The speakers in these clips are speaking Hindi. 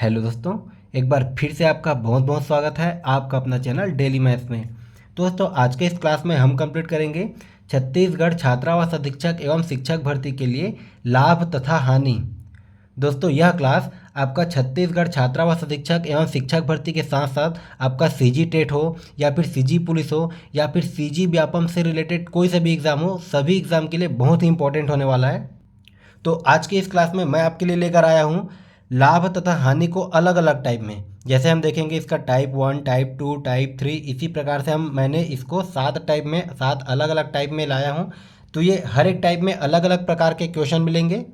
हेलो दोस्तों, एक बार फिर से आपका बहुत बहुत स्वागत है आपका अपना चैनल डेली मैथ्स में। तो दोस्तों, आज के इस क्लास में हम कंप्लीट करेंगे छत्तीसगढ़ छात्रावास अधीक्षक एवं शिक्षक भर्ती के लिए लाभ तथा हानि। दोस्तों, यह क्लास आपका छत्तीसगढ़ छात्रावास अधीक्षक एवं शिक्षक भर्ती के साथ साथ आपका सीजी टेट हो या फिर सीजी पुलिस हो या फिर सीजी व्यापम से रिलेटेड कोई सा भी एग्ज़ाम हो, सभी एग्ज़ाम के लिए बहुत ही इंपॉर्टेंट होने वाला है। तो आज की इस क्लास में मैं आपके लिए लेकर आया हूँ लाभ तथा हानि को अलग अलग टाइप में। जैसे हम देखेंगे इसका टाइप 1, टाइप 2, टाइप 3, इसी प्रकार से मैंने इसको 7 टाइप में, 7 अलग अलग टाइप में लाया हूँ। तो ये हर एक टाइप में अलग अलग प्रकार के क्वेश्चन मिलेंगे,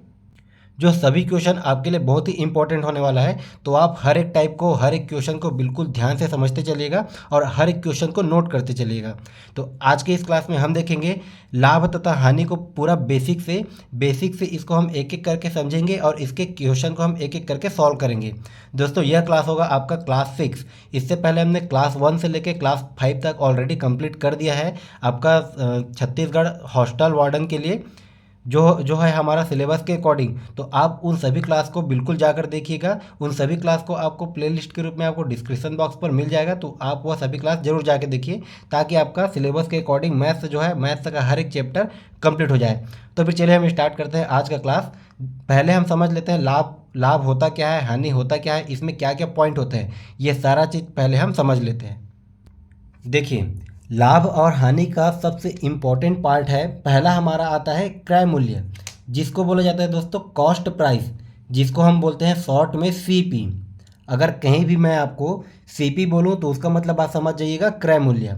जो सभी क्वेश्चन आपके लिए बहुत ही इंपॉर्टेंट होने वाला है। तो आप हर एक टाइप को, हर एक क्वेश्चन को बिल्कुल ध्यान से समझते चलिएगा और हर एक क्वेश्चन को नोट करते चलिएगा। तो आज के इस क्लास में हम देखेंगे लाभ तथा हानि को पूरा बेसिक से इसको हम एक एक करके समझेंगे और इसके क्वेश्चन को हम एक एक करके सॉल्व करेंगे। दोस्तों, यह क्लास होगा आपका क्लास 6। इससे पहले हमने क्लास 1 से लेकर क्लास 5 तक ऑलरेडी कंप्लीट कर दिया है आपका छत्तीसगढ़ हॉस्टल वार्डन के लिए, जो जो है हमारा सिलेबस के अकॉर्डिंग। तो आप उन सभी क्लास को बिल्कुल जाकर देखिएगा। उन सभी क्लास को आपको प्लेलिस्ट के रूप में आपको डिस्क्रिप्शन बॉक्स पर मिल जाएगा, तो आप वह सभी क्लास जरूर जाके देखिए, ताकि आपका सिलेबस के अकॉर्डिंग मैथ्स जो है, मैथ्स का हर एक चैप्टर कंप्लीट हो जाए। तो फिर चलिए हम स्टार्ट करते हैं आज का क्लास। पहले हम समझ लेते हैं लाभ लाभ होता क्या है, हानि होता क्या है, इसमें क्या क्या पॉइंट होते हैं, ये सारा चीज़ पहले हम समझ लेते हैं। देखिए, लाभ और हानि का सबसे इम्पोर्टेंट पार्ट है, पहला हमारा आता है क्रय मूल्य, जिसको बोला जाता है दोस्तों कॉस्ट प्राइस, जिसको हम बोलते हैं शॉर्ट में सीपी। अगर कहीं भी मैं आपको सीपी बोलूँ तो उसका मतलब आप समझ जाइएगा क्रय मूल्य।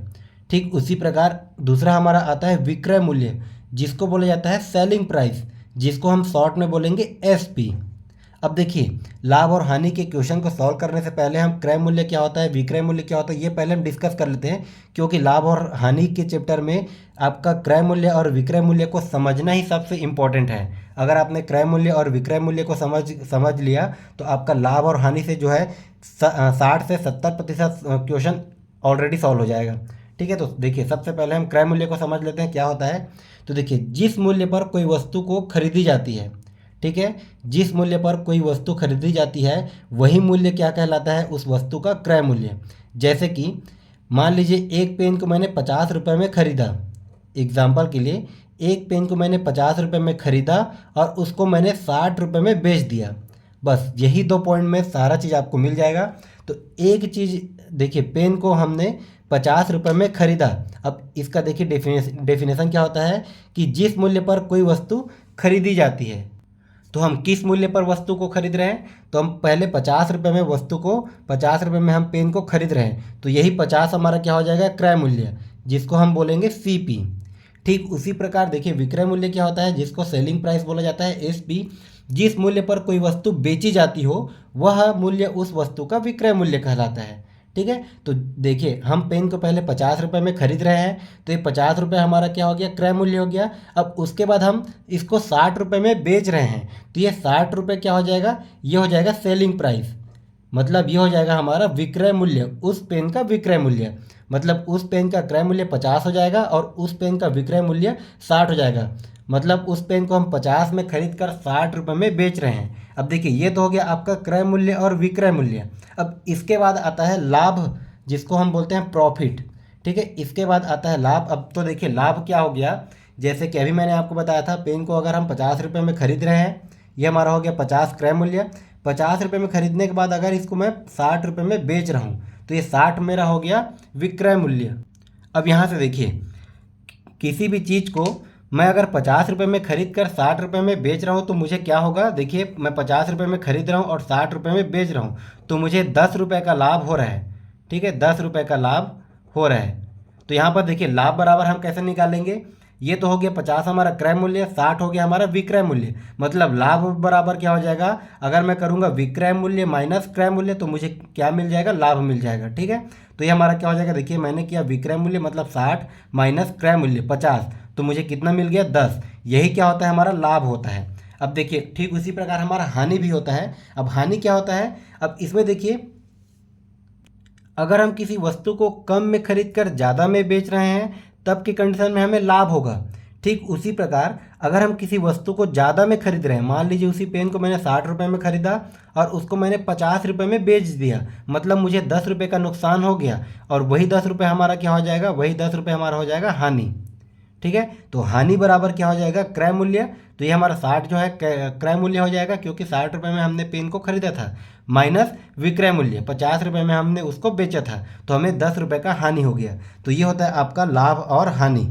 ठीक उसी प्रकार दूसरा हमारा आता है विक्रय मूल्य, जिसको बोला जाता है सेलिंग प्राइस, जिसको हम शॉर्ट में बोलेंगे एसपी। अब देखिए, लाभ और हानि के क्वेश्चन को सॉल्व करने से पहले हम क्रय मूल्य क्या होता है, विक्रय मूल्य क्या होता है, ये पहले हम डिस्कस कर लेते हैं। क्योंकि लाभ और हानि के चैप्टर में आपका क्रय मूल्य और विक्रय मूल्य को समझना ही सबसे इम्पोर्टेंट है। अगर आपने क्रय मूल्य और विक्रय मूल्य को समझ लिया तो आपका लाभ और हानि से जो है 60 से 70% क्वेश्चन ऑलरेडी सॉल्व हो जाएगा। ठीक है, तो देखिए सबसे पहले हम क्रय मूल्य को समझ लेते हैं क्या होता है। तो देखिए, जिस मूल्य पर कोई वस्तु को खरीदी जाती है, ठीक है, जिस मूल्य पर कोई वस्तु खरीदी जाती है वही मूल्य क्या कहलाता है, उस वस्तु का क्रय मूल्य। जैसे कि मान लीजिए एक पेन को मैंने 50 रुपये में ख़रीदा, एग्जाम्पल के लिए एक पेन को मैंने 50 रुपये में ख़रीदा और उसको मैंने 60 रुपये में बेच दिया। बस यही 2 पॉइंट में सारा चीज़ आपको मिल जाएगा। तो एक चीज़ देखिए, पेन को हमने 50 रुपये में ख़रीदा। अब इसका देखिए डेफिनेशन क्या होता है कि जिस मूल्य पर कोई वस्तु खरीदी जाती है, तो हम किस मूल्य पर वस्तु को खरीद रहे हैं, तो हम पहले 50 रुपये में वस्तु को, 50 रुपये में हम पेन को खरीद रहे हैं, तो यही 50 हमारा क्या हो जाएगा, क्रय मूल्य, जिसको हम बोलेंगे सीपी। ठीक उसी प्रकार देखिए विक्रय मूल्य क्या होता है, जिसको सेलिंग प्राइस बोला जाता है एसपी। जिस मूल्य पर कोई वस्तु बेची जाती हो वह मूल्य उस वस्तु का विक्रय मूल्य कहलाता है। ठीक है, तो देखिए हम पेन को पहले 50 रुपये में खरीद रहे हैं, तो ये 50 रुपये हमारा क्या हो गया, क्रय मूल्य हो गया। अब उसके बाद हम इसको 60 रुपये में बेच रहे हैं, तो ये 60 रुपये क्या हो जाएगा, ये हो जाएगा सेलिंग प्राइस। मतलब ये हो जाएगा हमारा विक्रय मूल्य, उस पेन का विक्रय मूल्य। मतलब उस पेन का क्रय मूल्य 50 हो जाएगा और उस पेन का विक्रय मूल्य 60 हो जाएगा। मतलब उस पेन को हम 50 में खरीद कर 60 रुपये में बेच रहे हैं। अब देखिए, ये तो हो गया आपका क्रय मूल्य और विक्रय मूल्य। अब इसके बाद आता है लाभ, जिसको हम बोलते हैं प्रॉफिट। ठीक है, इसके बाद आता है लाभ। अब तो देखिए लाभ क्या हो गया, जैसे कि अभी मैंने आपको बताया था, पेन को अगर हम 50 रुपये में खरीद रहे हैं, ये हमारा हो गया 50 क्रय मूल्य। 50 रुपये में खरीदने के बाद अगर इसको मैं 60 रुपये में बेच रहा हूँ, तो ये 60 मेरा हो गया विक्रय मूल्य। अब यहाँ से देखिए, किसी भी चीज़ को मैं अगर 50 रुपये में खरीद कर 60 रुपये में बेच रहा हूँ, तो मुझे क्या होगा, देखिए मैं 50 रुपये में खरीद रहा हूँ और 60 रुपये में बेच रहा हूँ, तो मुझे 10 रुपये का लाभ हो रहा है। ठीक है, 10 रुपये का लाभ हो रहा है। तो यहाँ पर देखिए लाभ बराबर हम कैसे निकालेंगे, ये तो हो गया 50 हमारा क्रय मूल्य, 60 हो गया हमारा विक्रय मूल्य। मतलब लाभ बराबर क्या हो जाएगा, अगर मैं करूँगा विक्रय मूल्य माइनस क्रय मूल्य, तो मुझे क्या मिल जाएगा, लाभ मिल जाएगा। ठीक है, तो ये हमारा क्या हो जाएगा, देखिए मैंने किया विक्रय मूल्य मतलब 60 माइनस क्रय मूल्य 50, तो मुझे कितना मिल गया, 10। यही क्या होता है, हमारा लाभ होता है। अब देखिए ठीक उसी प्रकार हमारा हानि भी होता है। अब हानि क्या होता है, अब इसमें देखिए अगर हम किसी वस्तु को कम में खरीद कर ज़्यादा में बेच रहे हैं, तब की कंडीशन में हमें लाभ होगा। ठीक उसी प्रकार अगर हम किसी वस्तु को ज़्यादा में खरीद रहे हैं, मान लीजिए उसी पेन को मैंने 60 रुपये में खरीदा और उसको मैंने 50 रुपये में बेच दिया, मतलब मुझे 10 रुपये का नुकसान हो गया और वही 10 रुपये हमारा क्या हो जाएगा, वही 10 रुपये हमारा हो जाएगा हानि। ठीक है, तो हानि बराबर क्या हो जाएगा, क्रय मूल्य। तो ये हमारा 60 जो है क्रय मूल्य हो जाएगा, क्योंकि 60 रुपये में हमने पेन को खरीदा था, माइनस विक्रय मूल्य 50 रुपये में हमने उसको बेचा था, तो हमें 10 रुपये का हानि हो गया। तो ये होता है आपका लाभ और हानि।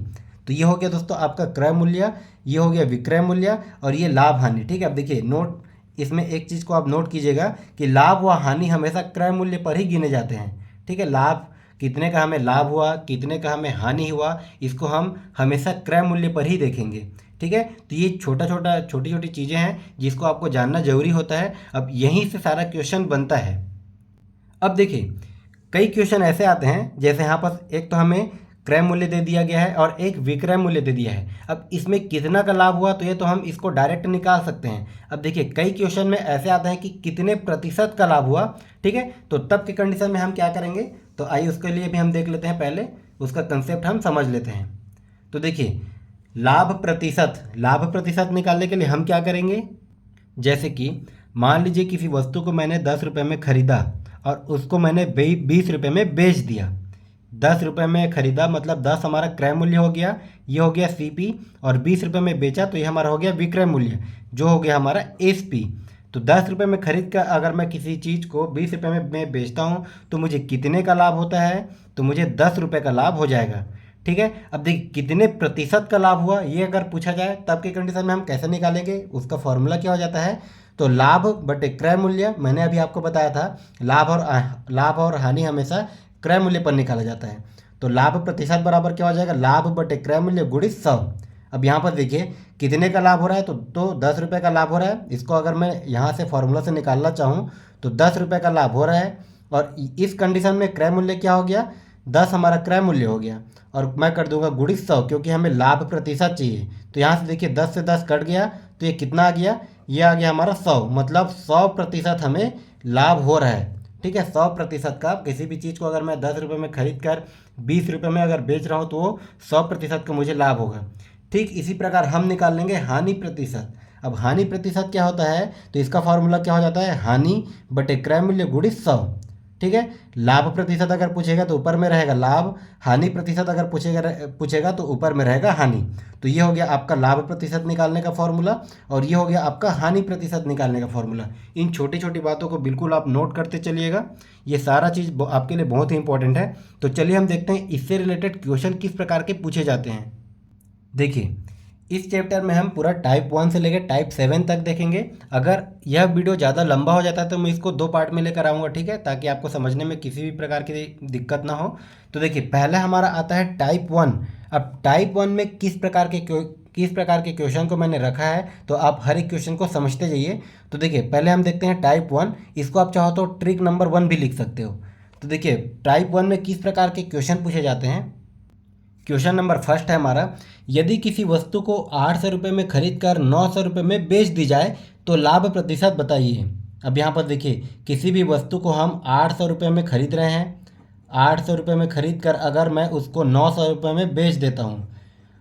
तो ये हो गया दोस्तों आपका क्रय मूल्य, ये हो गया विक्रय मूल्य और ये लाभ हानि। ठीक है, अब देखिए नोट, इसमें एक चीज़ को आप नोट कीजिएगा कि लाभ व हानि हमेशा क्रय मूल्य पर ही गिने जाते हैं। ठीक है, लाभ कितने का हमें लाभ हुआ, कितने का हमें हानि हुआ, इसको हम हमेशा क्रय मूल्य पर ही देखेंगे। ठीक है, तो ये छोटी छोटी चीज़ें हैं जिसको आपको जानना जरूरी होता है। अब यहीं से सारा क्वेश्चन बनता है। अब देखिए कई क्वेश्चन ऐसे आते हैं, जैसे यहाँ पर एक तो हमें क्रय मूल्य दे दिया गया है और एक विक्रय मूल्य दे दिया है। अब इसमें कितना का लाभ हुआ, तो ये तो हम इसको डायरेक्ट निकाल सकते हैं। अब देखिए कई क्वेश्चन में ऐसे आते हैं कि कितने प्रतिशत का लाभ हुआ। ठीक है, तो तब के कंडीशन में हम क्या करेंगे, तो आइए उसके लिए भी हम देख लेते हैं, पहले उसका कंसेप्ट हम समझ लेते हैं। तो देखिए लाभ प्रतिशत निकालने के लिए हम क्या करेंगे, जैसे कि मान लीजिए किसी वस्तु को मैंने 10 रुपये में खरीदा और उसको मैंने 20 रुपये में बेच दिया। 10 रुपये में खरीदा मतलब 10 हमारा क्रय मूल्य हो गया, ये हो गया CP, और 20 रुपये में बेचा तो ये हमारा हो गया विक्रय मूल्य, जो हो गया हमारा SP। तो 10 रुपये में खरीद कर अगर मैं किसी चीज़ को 20 रुपये में मैं बेचता हूँ तो मुझे कितने का लाभ होता है, तो मुझे 10 रुपये का लाभ हो जाएगा। ठीक है, अब देखिए कितने प्रतिशत का लाभ हुआ, ये अगर पूछा जाए तब के कंडीशन में हम कैसे निकालेंगे, उसका फॉर्मूला क्या हो जाता है, तो लाभ बटे क्रय मूल्य। मैंने अभी आपको बताया था लाभ और हानि हमेशा क्रय मूल्य पर निकाला जाता है। तो लाभ प्रतिशत बराबर क्या हो जाएगा, लाभ बटे क्रय मूल्य गुणित 100। अब यहाँ पर देखिए कितने का लाभ हो रहा है, तो 10 रुपये का लाभ हो रहा है। इसको अगर मैं यहाँ से फॉर्मूला से निकालना चाहूँ तो 10 रुपये का लाभ हो रहा है, और इस कंडीशन में क्रय मूल्य क्या हो गया, 10 हमारा क्रय मूल्य हो गया, और मैं कर दूंगा गुणित 100, क्योंकि हमें लाभ प्रतिशत चाहिए। तो यहाँ से देखिए 10 से 10 कट गया, तो ये कितना आ गया, ये आ गया हमारा 100, मतलब 100% हमें लाभ हो रहा है। ठीक है, 100% का किसी भी चीज़ को अगर मैं 10 रुपये में खरीद कर 20 रुपये में अगर बेच रहा हूँ तो वो 100% का मुझे लाभ होगा। ठीक इसी प्रकार हम निकाल लेंगे हानि प्रतिशत। अब हानि प्रतिशत क्या होता है, तो इसका फॉर्मूला क्या हो जाता है, हानि बटे क्रय मूल्य गुणित 100। ठीक है, लाभ प्रतिशत अगर पूछेगा तो ऊपर में रहेगा लाभ, हानि प्रतिशत अगर पूछेगा तो ऊपर में रहेगा हानि। तो ये हो गया आपका लाभ प्रतिशत निकालने का फॉर्मूला, और ये हो गया आपका हानि प्रतिशत निकालने का फॉर्मूला। इन छोटी छोटी बातों को बिल्कुल आप नोट करते चलिएगा, ये सारा चीज़ आपके लिए बहुत ही इंपॉर्टेंट है। तो चलिए हम देखते हैं इससे रिलेटेड क्वेश्चन किस प्रकार के पूछे जाते हैं। देखिए इस चैप्टर में हम पूरा टाइप 1 से लेकर टाइप 7 तक देखेंगे। अगर यह वीडियो ज़्यादा लंबा हो जाता है तो मैं इसको 2 पार्ट में लेकर आऊँगा, ठीक है, ताकि आपको समझने में किसी भी प्रकार की दिक्कत ना हो। तो देखिए पहला हमारा आता है टाइप 1। अब टाइप 1 में किस प्रकार के क्वेश्चन को मैंने रखा है, तो आप हर एक क्वेश्चन को समझते जाइए। तो देखिए पहले हम देखते हैं टाइप 1, इसको आप चाहो तो ट्रिक नंबर 1 भी लिख सकते हो। तो देखिए टाइप 1 में किस प्रकार के क्वेश्चन पूछे जाते हैं। क्वेश्चन नंबर फर्स्ट है हमारा, यदि किसी वस्तु को 800 रुपये में खरीद कर 900 रुपये में बेच दी जाए तो लाभ प्रतिशत बताइए। अब यहाँ पर देखिए किसी भी वस्तु को हम 800 रुपये में खरीद रहे हैं, 800 रुपये में खरीद कर अगर मैं उसको 900 रुपये में बेच देता हूँ,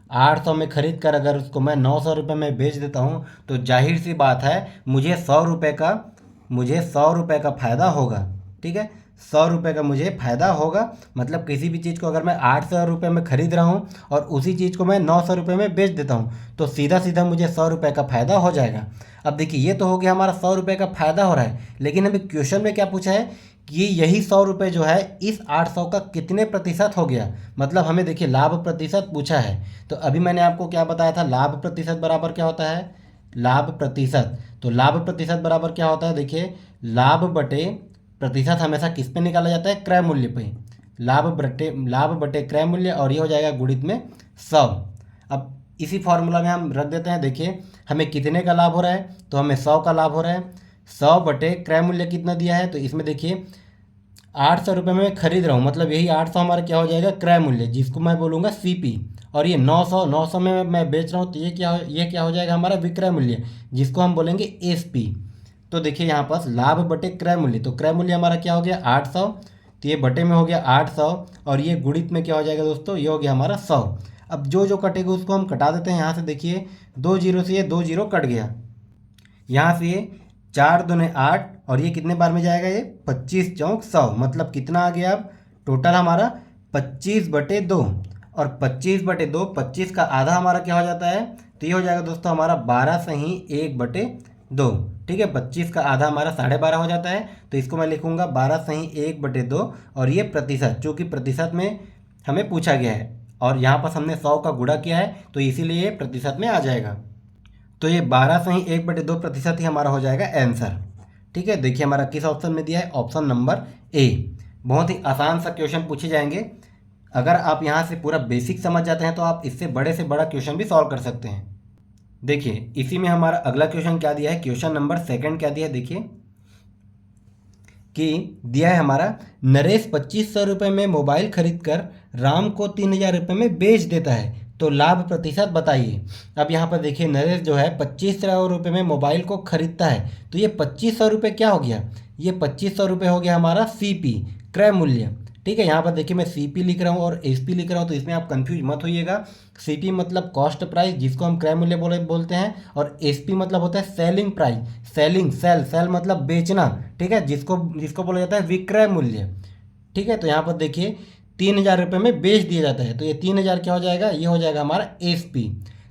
800 में खरीद कर अगर उसको मैं 900 रुपये में बेच देता हूँ, तो जाहिर सी बात है मुझे 100 रुपये का फ़ायदा होगा। ठीक है, 100 रुपये का मुझे फ़ायदा होगा, मतलब किसी भी चीज़ को अगर मैं 800 रुपये में ख़रीद रहा हूँ और उसी चीज़ को मैं 900 रुपये में बेच देता हूँ, तो सीधा सीधा मुझे 100 रुपये का फ़ायदा हो जाएगा। अब देखिए ये तो हो गया हमारा 100 रुपये का फ़ायदा हो रहा है, लेकिन हमें क्वेश्चन में क्या पूछा है कि यही 100 रुपये जो है इस 800 का कितने प्रतिशत हो गया, मतलब हमें देखिए लाभ प्रतिशत पूछा है। तो अभी मैंने आपको क्या बताया था, लाभ प्रतिशत बराबर क्या होता है, लाभ प्रतिशत। तो लाभ प्रतिशत बराबर क्या होता है, देखिए लाभ बटे प्रतिशत हमेशा किस पे निकाला जाता है, क्रय मूल्य पे। लाभ बटे क्रय मूल्य, और ये हो जाएगा गुणित में 100। अब इसी फॉर्मूला में हम रख देते हैं। देखिए हमें कितने का लाभ हो रहा है, तो हमें 100 का लाभ हो रहा है। 100 बटे क्रय मूल्य कितना दिया है, तो इसमें देखिए 800 रुपये में खरीद रहा हूँ, मतलब यही 800 हमारा क्या हो जाएगा, क्रय मूल्य, जिसको मैं बोलूँगा CP। और ये 900 में मैं बेच रहा हूँ, तो ये क्या हो जाएगा हमारा विक्रय मूल्य, जिसको हम बोलेंगे SP। तो देखिए यहाँ पास लाभ बटे क्रय मूल्य, तो क्रय मूल्य हमारा क्या हो गया 800, तो ये बटे में हो गया 800, और ये गुणित में क्या हो जाएगा दोस्तों, ये हो गया हमारा 100। अब जो जो कटेगा उसको हम कटा देते हैं। यहाँ से देखिए 2 जीरो से ये 2 जीरो कट गया। यहाँ से ये 4 दूने 8 और ये कितने बार में जाएगा, ये 25 चौक 100, मतलब कितना आ गया अब टोटल हमारा 25/2। और 25/2, 25 का आधा हमारा क्या हो जाता है, तो ये हो जाएगा दोस्तों हमारा 12 सही 1/2। ठीक है, 25 का आधा हमारा 12.5 हो जाता है, तो इसको मैं लिखूंगा 12 सही 1/2। और ये प्रतिशत, चूँकि प्रतिशत में हमें पूछा गया है और यहाँ पर हमने 100 का गुणा किया है तो इसीलिए ये प्रतिशत में आ जाएगा। तो ये 12 सही 1/2 प्रतिशत ही हमारा हो जाएगा आंसर। ठीक है, देखिए हमारा किस ऑप्शन में दिया है, ऑप्शन नंबर ए। बहुत ही आसान सा क्वेश्चन पूछे जाएंगे। अगर आप यहाँ से पूरा बेसिक समझ जाते हैं तो आप इससे बड़ा क्वेश्चन भी सॉल्व कर सकते हैं। देखिए इसी में हमारा अगला क्वेश्चन क्या दिया है, क्वेश्चन नंबर 2 क्या दिया है, देखिए कि दिया है हमारा नरेश 2500 रुपये में मोबाइल खरीदकर राम को 3000 रुपये में बेच देता है, तो लाभ प्रतिशत बताइए। अब यहाँ पर देखिए नरेश जो है 2500 रुपये में मोबाइल को खरीदता है, तो ये 2500 रुपये क्या हो गया, ये 2500 रुपये हो गया हमारा CP क्रय मूल्य। ठीक है, यहाँ पर देखिए मैं CP लिख रहा हूँ और SP लिख रहा हूँ, तो इसमें आप कंफ्यूज मत होइएगा। CP मतलब कॉस्ट प्राइस, जिसको हम क्रय मूल्य बोलते हैं, और SP मतलब होता है सेलिंग प्राइस, सेल मतलब बेचना। ठीक है, जिसको बोला जाता है विक्रय मूल्य। ठीक है, तो यहाँ पर देखिए 3000 रुपये में बेच दिया जाता है, तो ये 3000 क्या हो जाएगा, ये हो जाएगा हमारा SP।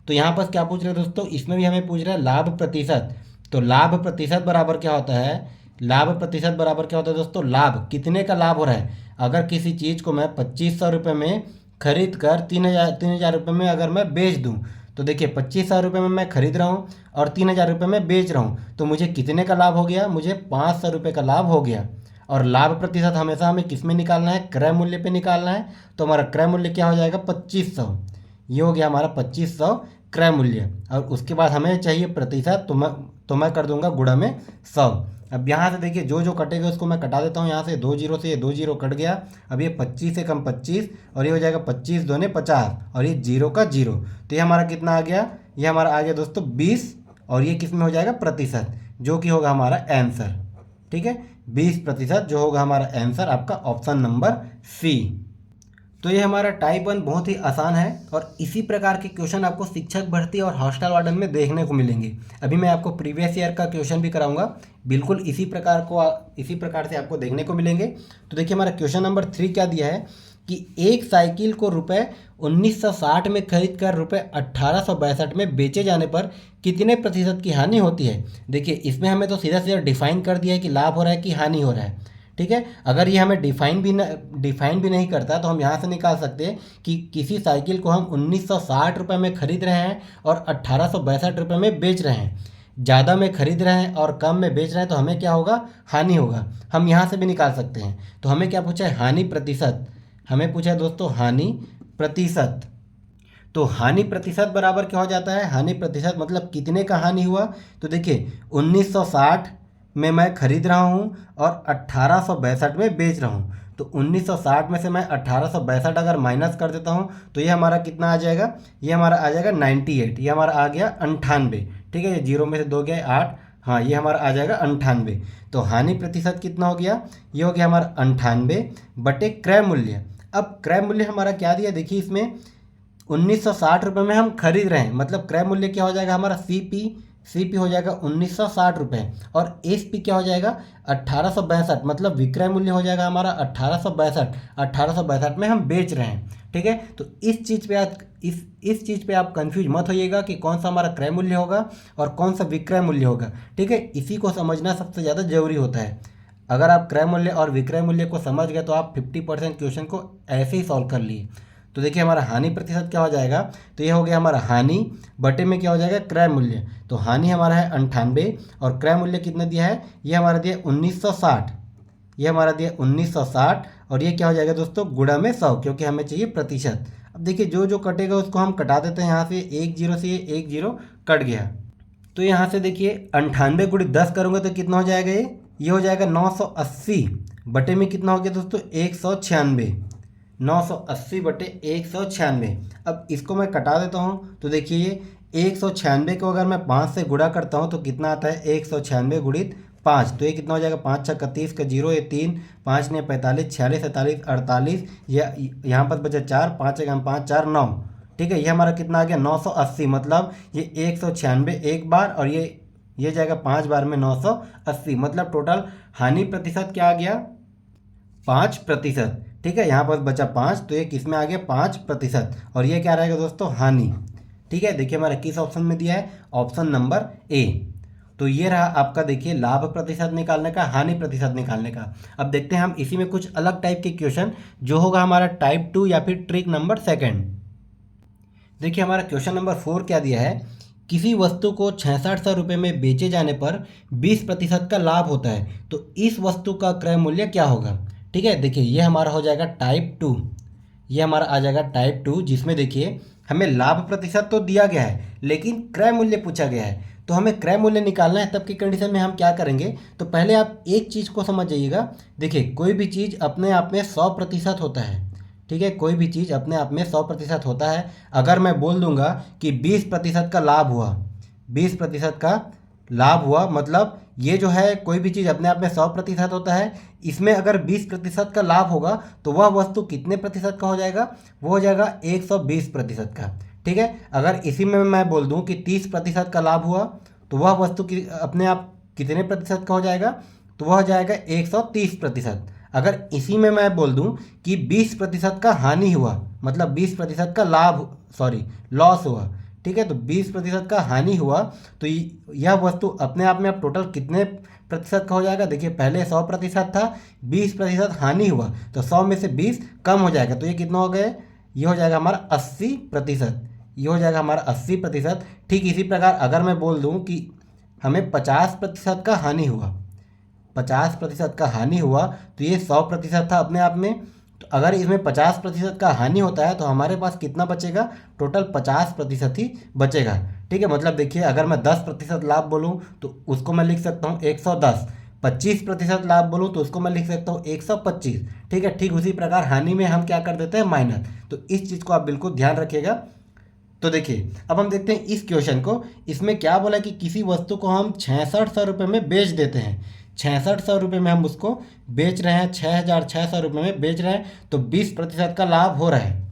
तो यहाँ पर क्या पूछ रहे हैं दोस्तों, इसमें भी हमें पूछ रहा है लाभ प्रतिशत। तो लाभ प्रतिशत बराबर क्या होता है, लाभ प्रतिशत बराबर क्या होता है दोस्तों, लाभ कितने का लाभ हो रहा है। अगर किसी चीज़ को मैं 2500 रुपये में खरीद कर 3000 रुपये में अगर मैं बेच दूँ, तो देखिए 2500 रुपये में मैं खरीद रहा हूँ और 3000 रुपये में बेच रहा हूँ, तो मुझे कितने का लाभ हो गया, मुझे 500 रुपये का लाभ हो गया। और लाभ प्रतिशत हमेशा हमें किस में निकालना है, क्रय मूल्य पे निकालना है। तो हमारा क्रय मूल्य क्या हो जाएगा, 2500। ये हो गया हमारा 2500 क्रय मूल्य। और उसके बाद हमें चाहिए प्रतिशत, तो मैं कर दूंगा गुणा में 100। अब यहाँ से देखिए जो जो कटेगा उसको मैं कटा देता हूँ। यहाँ से 2 जीरो से ये 2 जीरो कट गया। अब ये 25 से कम 25 और ये हो जाएगा 25 दूने 50 और ये 0 का 0। तो ये हमारा कितना आ गया, ये हमारा आ गया दोस्तों 20। और ये किस में हो जाएगा, प्रतिशत, जो कि होगा हमारा आंसर। ठीक है, 20% जो होगा हमारा आंसर आपका ऑप्शन नंबर C। तो ये हमारा टाइप 1 बहुत ही आसान है और इसी प्रकार के क्वेश्चन आपको शिक्षक भर्ती और हॉस्टल वार्डन में देखने को मिलेंगे। अभी मैं आपको प्रीवियस ईयर का क्वेश्चन भी कराऊंगा, बिल्कुल इसी प्रकार से आपको देखने को मिलेंगे। तो देखिए हमारा क्वेश्चन नंबर 3 क्या दिया है कि एक साइकिल को रुपये 1960 में खरीद कर रुपये 1862 में बेचे जाने पर कितने प्रतिशत की हानि होती है। देखिए इसमें हमें तो सीधा सीधा डिफाइन कर दिया है कि लाभ हो रहा है कि हानि हो रहा है। ठीक है, अगर ये हमें डिफाइन भी नहीं करता तो हम यहाँ से निकाल सकते हैं कि किसी साइकिल को हम 1960 रुपये में खरीद रहे हैं और 1862 रुपये में बेच रहे हैं। ज़्यादा में खरीद रहे हैं और कम में बेच रहे हैं तो हमें क्या होगा, हानि होगा। हम यहाँ से भी निकाल सकते हैं। तो हमें क्या पूछा है, हानि प्रतिशत। हमें पूछा है दोस्तों हानि प्रतिशत। तो हानि प्रतिशत बराबर क्या हो जाता है, हानि प्रतिशत मतलब कितने का हानि हुआ। तो देखिए 1960 में मैं खरीद रहा हूँ और 1862 में बेच रहा हूँ, तो 1960 में से मैं 1862 अगर माइनस कर देता हूँ तो ये हमारा कितना आ जाएगा, ये हमारा आ जाएगा 98। ये हमारा आ गया 98। ठीक है, ये 0 में से 2 गया 8, हाँ ये हमारा आ जाएगा 98। तो हानि प्रतिशत कितना हो गया, ये हो गया हमारा 98 बटे क्रय मूल्य। अब क्रय मूल्य हमारा क्या दिया, देखिए इसमें 1960 रुपये में हम खरीद रहे हैं, मतलब क्रय मूल्य क्या हो जाएगा हमारा CP हो जाएगा 1960 रुपये और SP क्या हो जाएगा 1862, मतलब विक्रय मूल्य हो जाएगा हमारा 1862 में हम बेच रहे हैं। ठीक है, तो इस चीज़ पे आप कंफ्यूज मत होइएगा कि कौन सा हमारा क्रय मूल्य होगा और कौन सा विक्रय मूल्य होगा। ठीक है, इसी को समझना सबसे ज़्यादा जरूरी होता है। अगर आप क्रय मूल्य और विक्रय मूल्य को समझ गए तो आप 50% क्वेश्चन को ऐसे ही सॉल्व कर लिए। तो देखिए हमारा हानि प्रतिशत क्या हो जाएगा, तो ये हो गया हमारा हानि बटे में क्या हो जाएगा क्रय मूल्य। तो हानि हमारा है 98 और क्रय मूल्य कितना दिया है, ये हमारा दिया 1960। ये हमारा दिया 1960 और ये क्या हो जाएगा दोस्तों गुणा में 100, क्योंकि हमें चाहिए प्रतिशत। अब देखिए जो जो कटेगा उसको हम कटा देते हैं। यहाँ से 1 जीरो से ये 1 जीरो कट गया। तो यहाँ से देखिए 98 गुणित 10 करूँगा तो कितना हो जाएगा, ये हो जाएगा 980 बटे में कितना हो गया दोस्तों 196। 980 बटे 196। अब इसको मैं कटा देता हूँ तो देखिए ये 196 को अगर मैं 5 से गुणा करता हूँ तो कितना आता है 196 गुणित 5। तो ये कितना हो जाएगा 5 छक्का 30 का 0, ये 3, 5 ने 45, 46, 47, 48, यहाँ पर बचा 4, 5 1 5 4 9। ठीक है, ये हमारा कितना आ गया 980, मतलब ये 196 एक बार और ये जाएगा 5 बार में 980, मतलब टोटल हानि प्रतिशत क्या आ गया 5%। ठीक है, यहाँ पर बचा 5, तो ये किस में आ गया 5%, और ये क्या रहेगा दोस्तों हानि। ठीक है, देखिए हमारा किस ऑप्शन में दिया है, ऑप्शन नंबर ए। तो ये रहा आपका, देखिए लाभ प्रतिशत निकालने का, हानि प्रतिशत निकालने का। अब देखते हैं हम इसी में कुछ अलग टाइप के क्वेश्चन, जो होगा हमारा टाइप 2 या फिर ट्रिक नंबर 2। देखिए हमारा क्वेश्चन नंबर 4 क्या दिया है, किसी वस्तु को 6600 रुपये में बेचे जाने पर 20% का लाभ होता है, तो इस वस्तु का क्रय मूल्य क्या होगा। ठीक है, देखिए ये हमारा हो जाएगा टाइप 2, ये हमारा आ जाएगा टाइप 2, जिसमें देखिए हमें लाभ प्रतिशत तो दिया गया है लेकिन क्रय मूल्य पूछा गया है। तो हमें क्रय मूल्य निकालना है, तब की कंडीशन में हम क्या करेंगे, तो पहले आप एक चीज़ को समझ जाइएगा। देखिए कोई भी चीज़ अपने आप में 100% होता है। ठीक है, कोई भी चीज़ अपने आप में 100% होता है। अगर मैं बोल दूंगा कि 20% का लाभ हुआ, 20% का लाभ हुआ, मतलब ये जो है कोई भी चीज़ अपने आप में 100% होता है, इसमें अगर 20% का लाभ होगा तो वह वस्तु कितने प्रतिशत का हो जाएगा, वो हो जाएगा 120% का। ठीक है, अगर इसी में मैं बोल दूं कि 30% का लाभ हुआ तो वह वस्तु की अपने आप कितने प्रतिशत का हो जाएगा, तो वह हो जाएगा 130%। अगर इसी में मैं बोल दूं कि 20% का हानि हुआ, मतलब 20% का लाभ, सॉरी लॉस हुआ, ठीक है, तो 20% का हानि हुआ, तो यह वस्तु अपने आप में अब टोटल कितने प्रतिशत का हो जाएगा। देखिए पहले 100% था, 20% हानि हुआ, तो 100 में से 20 कम हो जाएगा, तो ये कितना हो गया, ये हो जाएगा हमारा 80%, ये हो जाएगा हमारा 80%। ठीक इसी प्रकार अगर मैं बोल दूं कि हमें 50% का हानि हुआ, 50% का हानि हुआ, तो ये 100% था अपने आप में, तो अगर इसमें 50% का हानि होता है तो हमारे पास कितना बचेगा, टोटल 50% ही बचेगा। ठीक है, मतलब देखिए अगर मैं 10% लाभ बोलूँ तो उसको मैं लिख सकता हूँ 110, 25% लाभ बोलूँ तो उसको मैं लिख सकता हूँ 125। ठीक है, ठीक उसी प्रकार हानि में हम क्या कर देते हैं माइनस, तो इस चीज़ को आप बिल्कुल ध्यान रखिएगा। तो देखिए अब हम देखते हैं इस क्वेश्चन को, इसमें क्या बोला कि किसी वस्तु को हम 6600 रुपये में बेच देते हैं, 6600 रुपये में हम उसको बेच रहे हैं, 6600 रुपये में बेच रहे हैं, तो 20% का लाभ हो रहा है।